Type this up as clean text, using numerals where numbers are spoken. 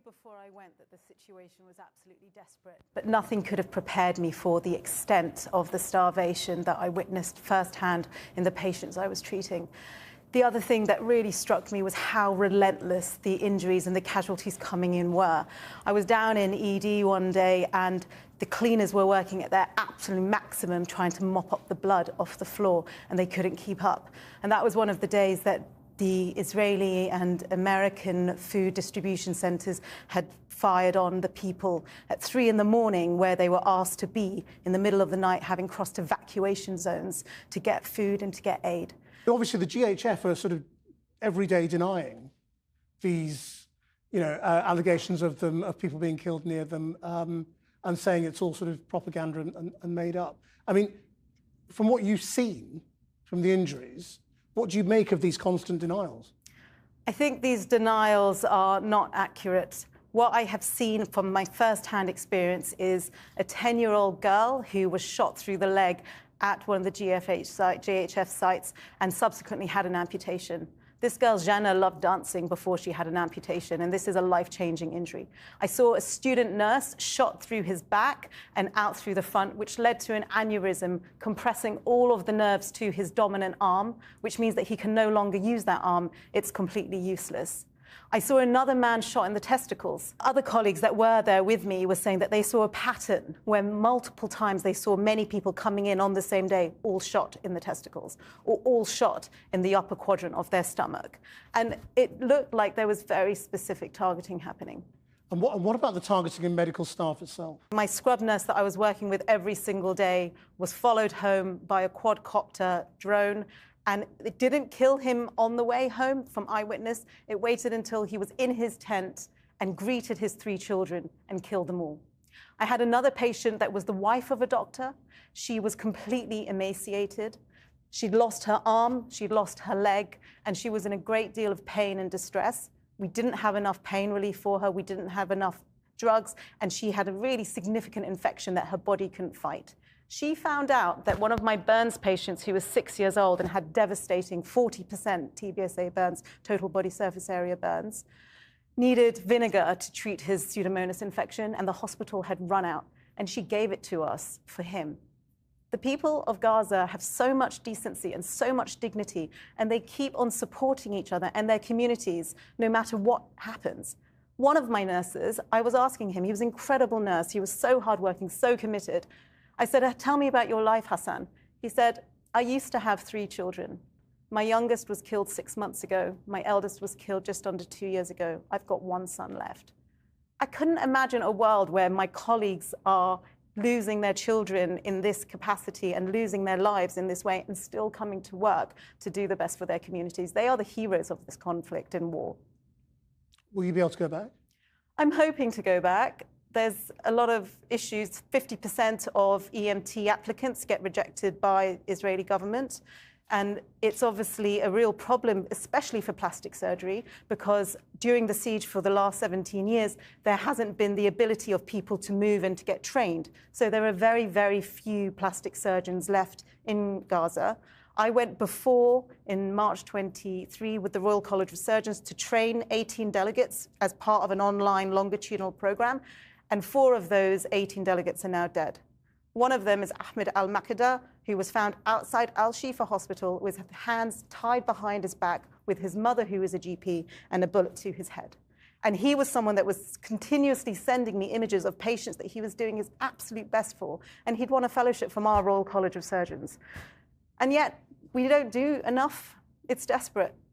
before I went that the situation was absolutely desperate, but nothing could have prepared me for the extent of the starvation that I witnessed firsthand in the patients I was treating. The other thing that really struck me was how relentless the injuries and the casualties coming in were. I was down in ED one day and the cleaners were working at their absolute maximum trying to mop up the blood off the floor, and they couldn't keep up. And that was one of the days that the Israeli and American food distribution centres had fired on the people at 3 in the morning, where they were asked to be in the middle of the night, having crossed evacuation zones to get food and to get aid. Obviously, the GHF are sort of every day denying these, allegations of people being killed near them, and saying it's all sort of propaganda and made up. I mean, from what you've seen from the injuries, what do you make of these constant denials? I think these denials are not accurate. What I have seen from my first-hand experience is a 10-year-old girl who was shot through the leg at one of the GHF sites and subsequently had an amputation. This girl, Jana, loved dancing before she had an amputation, and this is a life-changing injury. I saw a student nurse shot through his back and out through the front, which led to an aneurysm compressing all of the nerves to his dominant arm, which means that he can no longer use that arm. It's completely useless. I saw another man shot in the testicles. Other colleagues that were there with me were saying that they saw a pattern where multiple times they saw many people coming in on the same day, all shot in the testicles, or all shot in the upper quadrant of their stomach. And it looked like there was very specific targeting happening. And what about the targeting in medical staff itself? My scrub nurse that I was working with every single day was followed home by a quadcopter drone. And it didn't kill him on the way home from eyewitness. It waited until he was in his tent and greeted his 3 children and killed them all. I had another patient that was the wife of a doctor. She was completely emaciated. She'd lost her arm, she'd lost her leg, and she was in a great deal of pain and distress. We didn't have enough pain relief for her. We didn't have enough drugs, and she had a really significant infection that her body couldn't fight. She found out that one of my burns patients, who was 6 years old and had devastating 40% TBSA burns, total body surface area burns, needed vinegar to treat his Pseudomonas infection, and the hospital had run out, and she gave it to us for him. The people of Gaza have so much decency and so much dignity, and they keep on supporting each other and their communities no matter what happens. One of my nurses, I was asking him, he was an incredible nurse, he was so hardworking, so committed. I said, tell me about your life, Hassan. He said, I used to have 3 children. My youngest was killed 6 months ago. My eldest was killed just under 2 years ago. I've got 1 son left. I couldn't imagine a world where my colleagues are losing their children in this capacity and losing their lives in this way and still coming to work to do the best for their communities. They are the heroes of this conflict and war. Will you be able to go back? I'm hoping to go back. There's a lot of issues. 50% of EMT applicants get rejected by Israeli government. And it's obviously a real problem, especially for plastic surgery, because during the siege for the last 17 years, there hasn't been the ability of people to move and to get trained. So there are very, very few plastic surgeons left in Gaza. I went before, in March 23, with the Royal College of Surgeons to train 18 delegates as part of an online longitudinal program. And 4 of those 18 delegates are now dead. One of them is Ahmed al-Makeda, who was found outside Al-Shifa Hospital with his hands tied behind his back, with his mother, who is a GP, and a bullet to his head. And he was someone that was continuously sending me images of patients that he was doing his absolute best for. And he'd won a fellowship from our Royal College of Surgeons. And yet, we don't do enough. It's desperate.